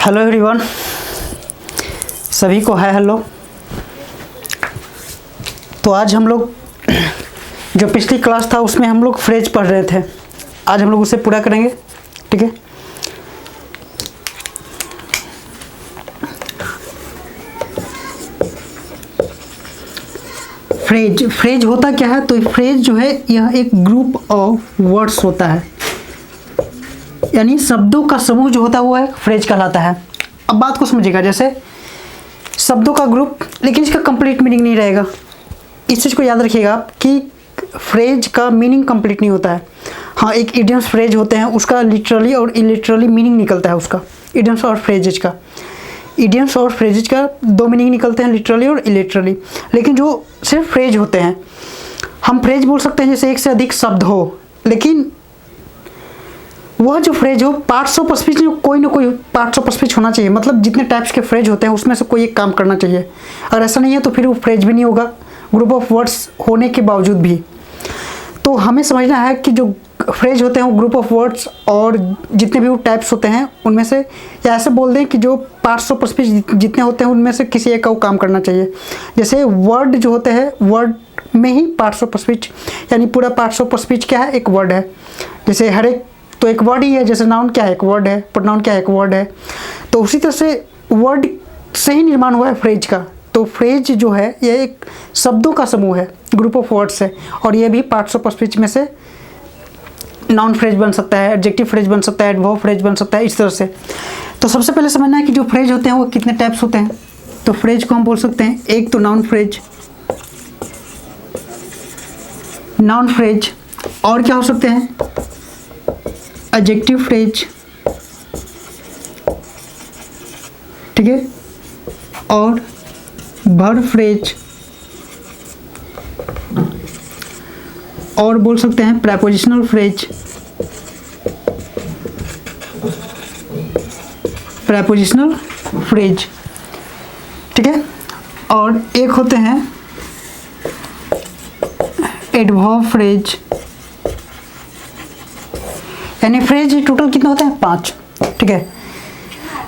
Hello everyone, सभी को hi hello. तो आज हम लोग जो पिछली क्लास था उसमें हम लोग फ्रेज पढ़ रहे थे, आज हम लोग उसे पूरा करेंगे। ठीक है, फ्रेज होता क्या है? तो फ्रेज जो है यह एक ग्रुप ऑफ वर्ड्स होता है, यानी शब्दों का समूह जो होता है वो एक फ्रेज कहलाता है। अब बात को समझिएगा, जैसे शब्दों का ग्रुप, लेकिन इसका कंप्लीट मीनिंग नहीं रहेगा। इस चीज़ को याद रखिएगा आप कि फ्रेज का मीनिंग कंप्लीट नहीं होता है। हाँ, एक इडियम्स फ्रेज होते हैं, उसका लिटरली और इलिटरली मीनिंग निकलता है उसका। इडियम्स और फ्रेजेज का दो मीनिंग निकलते हैं, लिटरली और इलिटरली। लेकिन जो सिर्फ फ्रेज होते हैं, हम फ्रेज बोल सकते हैं जैसे एक से अधिक शब्द हो, लेकिन वह जो फ्रेज हो पार्ट्स ऑफ स्पीच, कोई ना कोई पार्ट्स ऑफ स्पीच होना चाहिए। मतलब जितने टाइप्स के फ्रेज होते हैं उसमें से कोई एक काम करना चाहिए। अगर ऐसा नहीं है तो फिर वो फ्रेज भी नहीं होगा, ग्रुप ऑफ वर्ड्स होने के बावजूद भी। तो हमें समझना है कि जो फ्रेज होते हैं वो ग्रुप ऑफ वर्ड्स और जितने भी वो टाइप्स होते हैं उनमें से, या ऐसे बोल दें कि जो पार्ट्स ऑफ स्पीच जितने होते हैं उनमें से किसी एक का वो काम करना चाहिए। जैसे वर्ड जो होते हैं, वर्ड में ही पार्ट्स ऑफ स्पीच, यानी पूरा पार्ट्स ऑफ स्पीच क्या है? एक वर्ड है। जैसे हर एक तो एक वर्ड ही है, जैसे नाउन क्या है? एक वर्ड है। प्रोनाउन क्या है? एक वर्ड है। तो उसी तरह से वर्ड से ही निर्माण हुआ है फ्रेज का। तो फ्रेज जो है यह एक शब्दों का समूह है, ग्रुप ऑफ वर्ड्स है, और ये भी पार्ट्स ऑफ स्पीच में से नाउन फ्रेज बन सकता है, एडजेक्टिव फ्रेज बन सकता है, एडवर्ब फ्रेज बन सकता है, इस तरह से। तो सबसे पहले समझना है कि जो फ्रेज होते हैं वो कितने टाइप्स होते हैं। तो फ्रेज को हम बोल सकते हैं, एक तो नाउन फ्रेज, और क्या हो सकते हैं? एडजेक्टिव फ्रेज, ठीक है, और वर्ब फ्रेज, और बोल सकते हैं प्रेपोजिशनल फ्रेज, ठीक है, और एक होते हैं एडवर्ब फ्रेज। यानी फ्रेज टोटल कितने होते हैं? 5। ठीक है,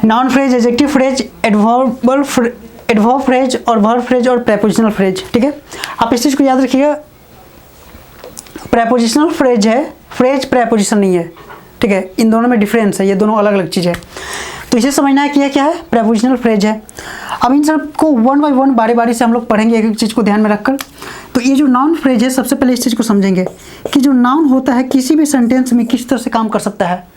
noun phrase, adjective phrase, adverb phrase और वर्ब फ्रेज और प्रेपोजिशनल फ्रेज। ठीक है, आप इस चीज़ को याद रखिएगा। प्रेपोजिशनल फ्रेज है, फ्रेज प्रेपोजिशन नहीं है। ठीक है, इन दोनों में डिफरेंस है, ये दोनों अलग अलग चीज़ है। तो इसे समझना है कि यह क्या है? प्रेपोजिशनल फ्रेज है। अब इन सब को वन बाय वन बारी बारी से हम लोग पढ़ेंगे, एक एक चीज़ को ध्यान में रखकर। तो ये जो नाउन फ्रेज है, सबसे पहले इस चीज़ को समझेंगे कि जो नाउन होता है किसी भी सेंटेंस में किस तरह से काम कर सकता है।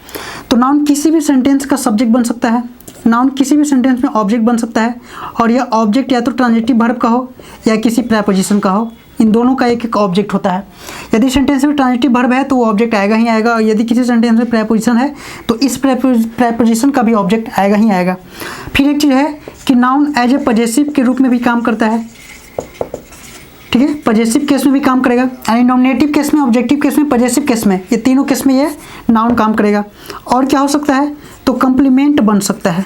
तो नाउन किसी भी सेंटेंस का सब्जेक्ट बन सकता है, नाउन किसी भी सेंटेंस में ऑब्जेक्ट बन सकता है, और यह ऑब्जेक्ट या तो ट्रांजिटिव वर्ब का हो या किसी प्रेपोजिशन का हो। इन दोनों का एक एक ऑब्जेक्ट होता है। यदि सेंटेंस में ट्रांजिटिव वर्ब है तो वो ऑब्जेक्ट आएगा ही आएगा, और यदि किसी सेंटेंस में प्रेपोजिशन है तो इस प्रेपोजिशन का भी ऑब्जेक्ट आएगा ही आएगा। फिर एक चीज़ है कि नाउन एज ए पजेसिव के रूप में भी काम करता है। ठीक है, पजेसिव केस में भी काम करेगा, यानी नॉमिनेटिव केस में, ऑब्जेक्टिव केस में, पजेसिव केस में, ये तीनों केस में ये नाउन काम करेगा। और क्या हो सकता है? तो कंप्लीमेंट बन सकता है।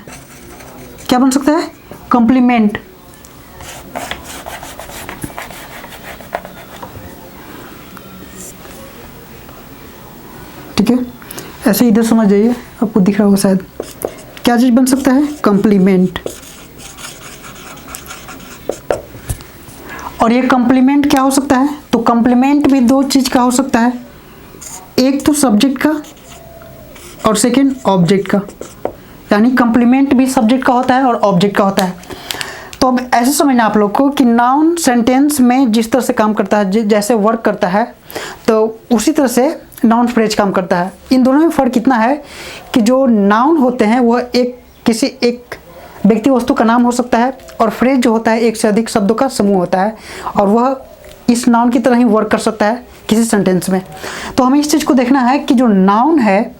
क्या बन सकता है? कंप्लीमेंट। ठीक है, ऐसे इधर समझ जाइए, आपको दिख रहा होगा शायद। क्या चीज़ बन सकता है? कंप्लीमेंट। और ये कंप्लीमेंट क्या हो सकता है? तो कंप्लीमेंट भी दो चीज़ का हो सकता है, एक तो सब्जेक्ट का और सेकंड ऑब्जेक्ट का। यानी कंप्लीमेंट भी सब्जेक्ट का होता है और ऑब्जेक्ट का होता है। तो अब ऐसे समझना आप लोग को कि नाउन सेंटेंस में जिस तरह से काम करता है, जैसे वर्क करता है, तो उसी तरह से नाउन फ्रेज काम करता है। इन दोनों में फ़र्क इतना है कि जो नाउन होते हैं वह किसी एक व्यक्ति वस्तु का नाम हो सकता है, और फ्रेज जो होता है एक से अधिक शब्दों का समूह होता है, और वह इस नाउन की तरह ही वर्क कर सकता है किसी सेंटेंस में। तो हमें इस चीज़ को देखना है कि जो नाउन है,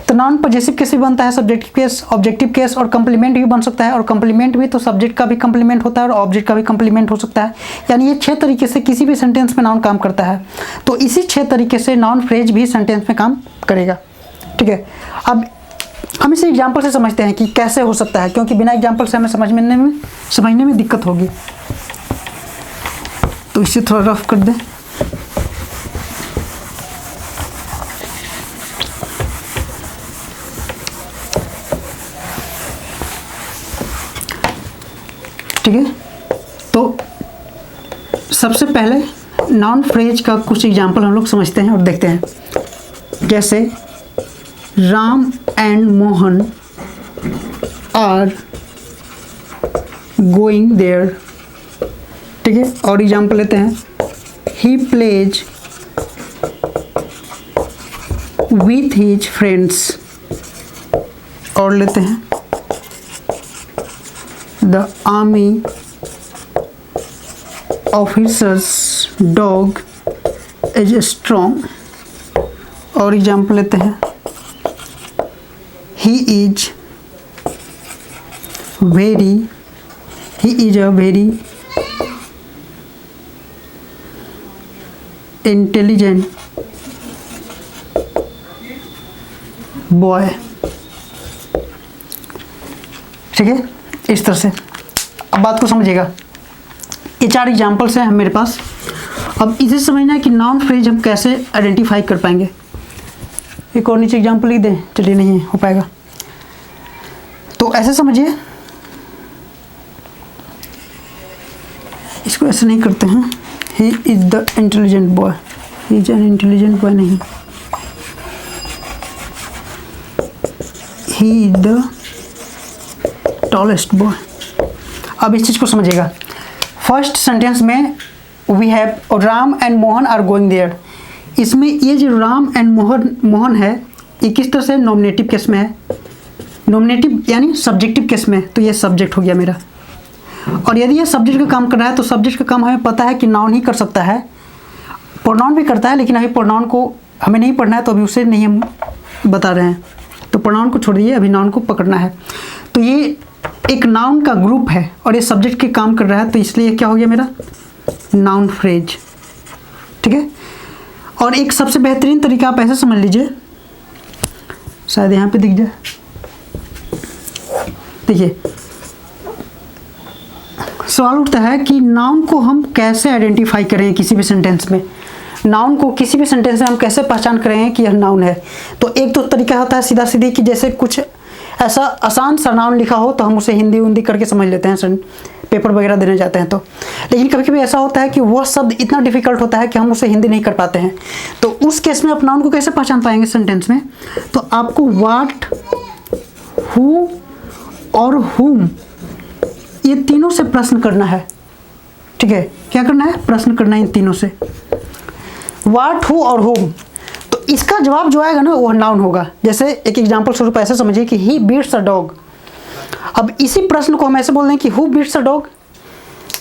तो नाउन पजेसिव केस भी बनता है, सब्जेक्टिव केस, ऑब्जेक्टिव केस, और कंप्लीमेंट भी बन सकता है। और कंप्लीमेंट भी तो सब्जेक्ट का भी कंप्लीमेंट होता है और ऑब्जेक्ट का भी कंप्लीमेंट हो सकता है। यानी ये 6 तरीके से किसी भी सेंटेंस में नाउन काम करता है। तो इसी 6 तरीके से नाउन फ्रेज भी सेंटेंस में काम करेगा। ठीक है, अब हम इसे एग्जाम्पल से समझते हैं कि कैसे हो सकता है, क्योंकि बिना एग्जाम्पल से हमें समझने में दिक्कत होगी। तो इसे थोड़ा रफ कर दें। ठीक है, तो सबसे पहले नाउन फ्रेज का कुछ एग्जाम्पल हम लोग समझते हैं और देखते हैं। जैसे Ram and Mohan are going there, ठीक है। और एग्जाम्पल लेते हैं, he plays with his friends. और लेते हैं, the army officer's dog is strong. और एग्जाम्पल लेते हैं, he is a very intelligent boy, ठीक है। इस तरह से अब बात को समझिएगा। ये 4 एग्जाम्पल्स हैं मेरे पास। अब इसे समझना है कि नाउन फ्रेज हम कैसे आइडेंटिफाई कर पाएंगे। एक और नीचे एग्जाम्पल लिख दें, चलिए नहीं हो पाएगा तो ऐसे समझिए, इसको ऐसे नहीं करते हैं, he is the intelligent boy, he is an intelligent boy नहीं, he is the tallest boy. अब इस चीज़ को समझिएगा। फर्स्ट सेंटेंस में we have Ram and Mohan are going there. इसमें ये जो राम एंड मोहन है, ये किस तरह से नॉमिनेटिव केस में है, नॉमिनेटिव यानी सब्जेक्टिव केस में, तो ये सब्जेक्ट हो गया मेरा। और यदि ये सब्जेक्ट का काम कर रहा है तो सब्जेक्ट का काम हमें पता है कि नाउन ही कर सकता है, प्रोनाउन भी करता है, लेकिन अभी प्रोनाउन को हमें नहीं पढ़ना है तो अभी उसे नहीं हम बता रहे हैं, तो प्रोनाउन को छोड़ दिए, अभी नाउन को पकड़ना है। तो ये एक नाउन का ग्रुप है और ये सब्जेक्ट के काम कर रहा है, तो इसलिए क्या हो गया मेरा नाउन फ्रेज, ठीक है। और एक सबसे बेहतरीन तरीका आप ऐसे समझ लीजिए, शायद यहाँ पे दिख जाए, देखिए सवाल उठता है कि नाउन को हम कैसे आइडेंटिफाई करें किसी भी सेंटेंस में, नाउन को किसी भी सेंटेंस में हम कैसे पहचान करें कि यह नाउन है। तो एक तो तरीका होता है सीधा सीधी कि जैसे कुछ ऐसा आसान सा नाउन लिखा हो तो हम उसे हिंदी करके समझ लेते हैं, पेपर वगैरह देने जाते हैं तो। लेकिन कभी कभी ऐसा होता है कि वह शब्द इतना डिफिकल्ट होता है कि हम उसे हिंदी नहीं कर पाते हैं, तो उस केस में आप नाउन को कैसे पहचान पाएंगे सेंटेंस में। तो आपको व्हाट, हु और हुम, ये तीनों से प्रश्न करना है, ठीक है। क्या करना है, प्रश्न करना है इन तीनों से, व्हाट, हु और हुम। तो इसका जवाब जो आएगा ना वह नाउन होगा। जैसे एक एग्जांपल स्वरूप ऐसे समझिए कि ही बीट्स अ डॉग। अब इसी प्रश्न को हम ऐसे बोल दें कि हु बीट्स अ डॉग,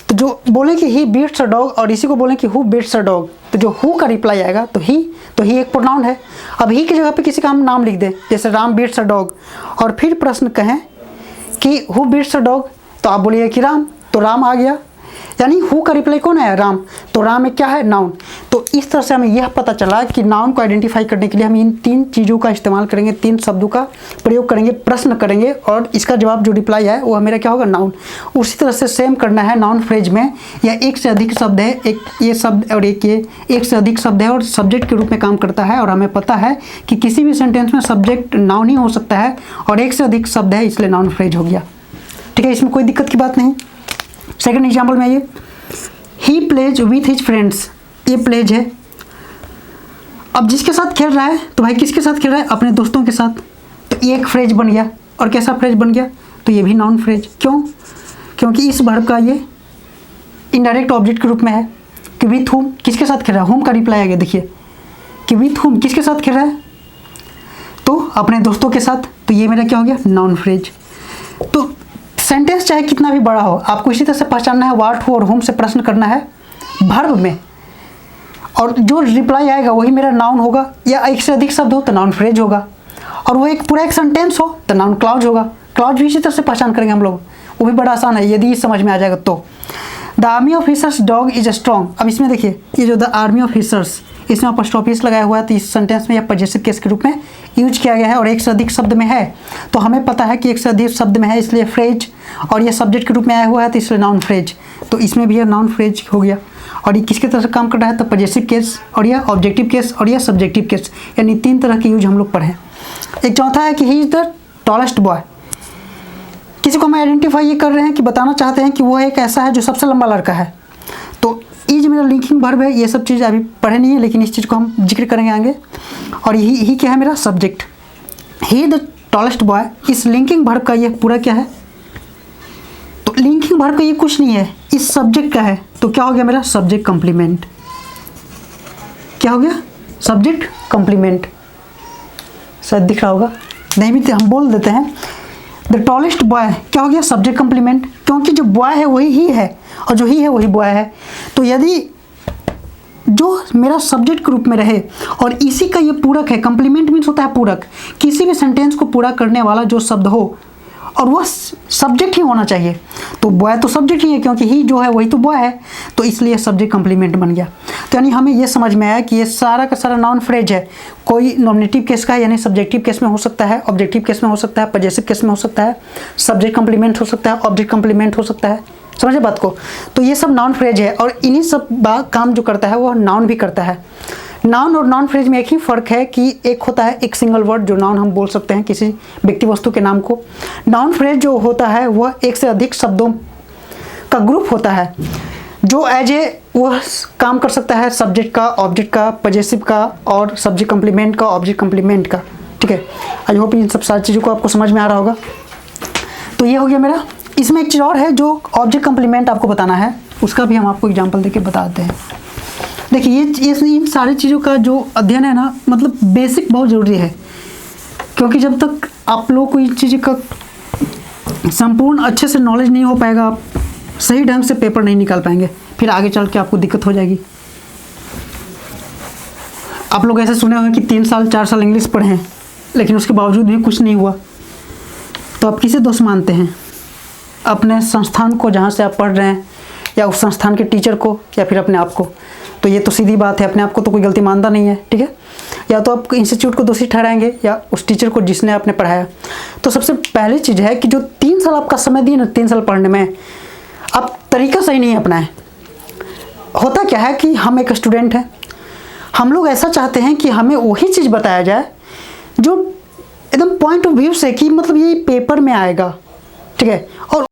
तो जो बोले कि ही बीट्स अ डॉग और इसी को बोले कि हु बीट्स अ डॉग, तो जो हु का रिप्लाई आएगा तो ही एक प्रोनाउन है। अब ही की जगह पे किसी का हम नाम लिख दें, जैसे राम बीट्स अ डॉग, और फिर प्रश्न कहें कि हु बीट्स अ डॉग, तो आप बोलिए कि राम, तो राम आ गया, यानी हु का रिप्लाई कौन है, राम, तो राम में क्या है, नाउन। तो इस तरह से हमें यह पता चला कि नाउन को आइडेंटिफाई करने के लिए हम इन 3 चीज़ों का इस्तेमाल करेंगे, 3 शब्दों का प्रयोग करेंगे, प्रश्न करेंगे और इसका जवाब जो रिप्लाई है वो मेरा क्या होगा, नाउन। उसी तरह से सेम करना है नाउन फ्रेज में, या एक से अधिक शब्द है, एक ये शब्द और एक ये, एक से अधिक शब्द है और सब्जेक्ट के रूप में काम करता है, और हमें पता है कि किसी भी सेंटेंस में सब्जेक्ट नाउन ही हो सकता है और एक से अधिक शब्द है, इसलिए नाउन फ्रेज हो गया, ठीक है। इसमें कोई दिक्कत की बात नहीं। सेकंड एग्जाम्पल में ये ही प्लेज विथ हिज फ्रेंड्स, ये प्लेज है। अब जिसके साथ खेल रहा है तो भाई किसके साथ खेल रहा है, अपने दोस्तों के साथ, तो ये एक फ्रेज बन गया। और कैसा फ्रेज बन गया, तो ये भी नाउन फ्रेज। क्यों, क्योंकि इस वर्ब का ये इनडायरेक्ट ऑब्जेक्ट के रूप में है कि विथ हुम, किसके साथ खेल रहा है, होम का रिप्लाई आ गया, देखिए कि विथ हुम किसके साथ खेल रहा है, तो अपने दोस्तों के साथ, तो ये मेरा क्या हो गया, नाउन फ्रेज। तो सेंटेंस चाहे कितना भी बड़ा हो, आपको इसी तरह से पहचानना है, व्हाट, हु और होम से प्रश्न करना है वर्ब में, और जो रिप्लाई आएगा वही मेरा नाउन होगा, या एक से अधिक शब्द हो तो नाउन फ्रेज होगा, और वो एक पूरा एक सेंटेंस हो तो नाउन क्लॉज होगा। क्लॉज भी इसी तरह से पहचान करेंगे हम लोग, वो भी बड़ा आसान है यदि समझ में आ जाएगा तो। The army officer's dog is strong. अब इसमें देखिए ये जो द आर्मी ऑफिसर्स, इसमें अपॉस्ट्रोफी लगाया हुआ है, तो इस सेंटेंस में या पॉजेसिव केस के रूप में यूज किया गया है और एक से अधिक शब्द में है, तो हमें पता है कि एक से अधिक शब्द में है इसलिए फ्रेज, और ये सब्जेक्ट के रूप में आया हुआ है तो इसलिए नाउन फ्रेज, तो इसमें भी यह नाउन फ्रेज हो गया। और ये किसके तरह से काम कर रहा है, तो पॉजेसिव केस और यह ऑब्जेक्टिव केस और यह सब्जेक्टिव केस, यानी 3 तरह के यूज हम लोग पढ़े। एक चौथा है कि ही इज द टॉलेस्ट बॉय, किसी को हम आइडेंटिफाई ये कर रहे हैं कि बताना चाहते हैं कि वो एक ऐसा है जो सबसे लंबा लड़का है। तो इज मेरा लिंकिंग वर्ब है। ये सब चीज़ अभी पढ़े नहीं है, लेकिन इस चीज़ को हम जिक्र करेंगे आगे। और ही क्या है मेरा subject, he the tallest boy. इस लिंकिंग वर्ब का ये पूरा क्या है, तो लिंकिंग वर्ब का ये कुछ नहीं है, इस सब्जेक्ट का है। तो क्या हो गया मेरा सब्जेक्ट कंप्लीमेंट। क्या हो गया सब्जेक्ट कंप्लीमेंट। शायद दिख रहा होगा, नहीं भी तो हम बोल देते हैं द टॉलेस्ट बॉय। क्या हो गया सब्जेक्ट कंप्लीमेंट, क्योंकि जो बॉय है वही ही है और जो ही है वही बॉय है। तो यदि जो मेरा सब्जेक्ट ग्रुप में रहे और इसी का ये पूरक है, कंप्लीमेंट मीन्स होता है पूरक, किसी भी सेंटेंस को पूरा करने वाला जो शब्द हो और वह सब्जेक्ट ही होना चाहिए। तो बॉय तो सब्जेक्ट ही है, क्योंकि ही जो है वही तो बॉय है, तो इसलिए सब्जेक्ट कंप्लीमेंट बन गया। तो यानी हमें ये समझ में आया कि ये सारा का सारा नाउन फ्रेज है। कोई नॉमिनेटिव केस का है, यानी सब्जेक्टिव केस में हो सकता है, ऑब्जेक्टिव केस में हो सकता है, पजेसिव केस में हो सकता है, सब्जेक्ट कंप्लीमेंट हो सकता है, ऑब्जेक्ट कंप्लीमेंट हो सकता है। समझे बात को। तो ये सब नाउन फ्रेज है और इन्हीं सब काम जो करता है वो नाउन भी करता है। नाउन और नॉन फ्रेज में एक ही फ़र्क है कि एक होता है एक सिंगल वर्ड जो नाउन हम बोल सकते हैं किसी व्यक्ति वस्तु के नाम को। नाउन फ्रेज जो होता है वह एक से अधिक शब्दों का ग्रुप होता है जो एज ए वह काम कर सकता है सब्जेक्ट का, ऑब्जेक्ट का, पजेसिव का और सब्जेक्ट कंप्लीमेंट का, ऑब्जेक्ट कंप्लीमेंट का। ठीक है, आई होप इन सब सारी चीज़ों को आपको समझ में आ रहा होगा। तो ये हो गया मेरा। इसमें एक चीज़ और है जो ऑब्जेक्ट कंप्लीमेंट आपको बताना है, उसका भी हम आपको एग्जाम्पल देके बताते हैं। देखिए ये इन सारी चीज़ों का जो अध्ययन है ना, मतलब बेसिक बहुत ज़रूरी है, क्योंकि जब तक आप लोग को इन चीज़ों का संपूर्ण अच्छे से नॉलेज नहीं हो पाएगा, आप सही ढंग से पेपर नहीं निकाल पाएंगे, फिर आगे चल के आपको दिक्कत हो जाएगी। आप लोग ऐसे सुने होंगे कि 3 साल 4 साल इंग्लिश पढ़े हैं लेकिन उसके बावजूद भी कुछ नहीं हुआ, तो आप किसे दोष मानते हैं? अपने संस्थान को जहाँ से आप पढ़ रहे हैं, या उस संस्थान के टीचर को, या फिर अपने आप को? तो ये तो सीधी बात है, अपने आप को तो कोई गलती मानता नहीं है। ठीक है, या तो आप इंस्टीट्यूट को दोषी ठहराएंगे या उस टीचर को जिसने आपने पढ़ाया। तो सबसे पहली चीज़ है कि जो 3 साल आपका समय दिए ना, 3 साल पढ़ने में, आप तरीका सही नहीं अपनाएं। होता क्या है कि हम एक स्टूडेंट हैं, हम लोग ऐसा चाहते हैं कि हमें वही चीज़ बताया जाए जो एकदम पॉइंट ऑफ व्यू से कि मतलब ये पेपर में आएगा। ठीक है, और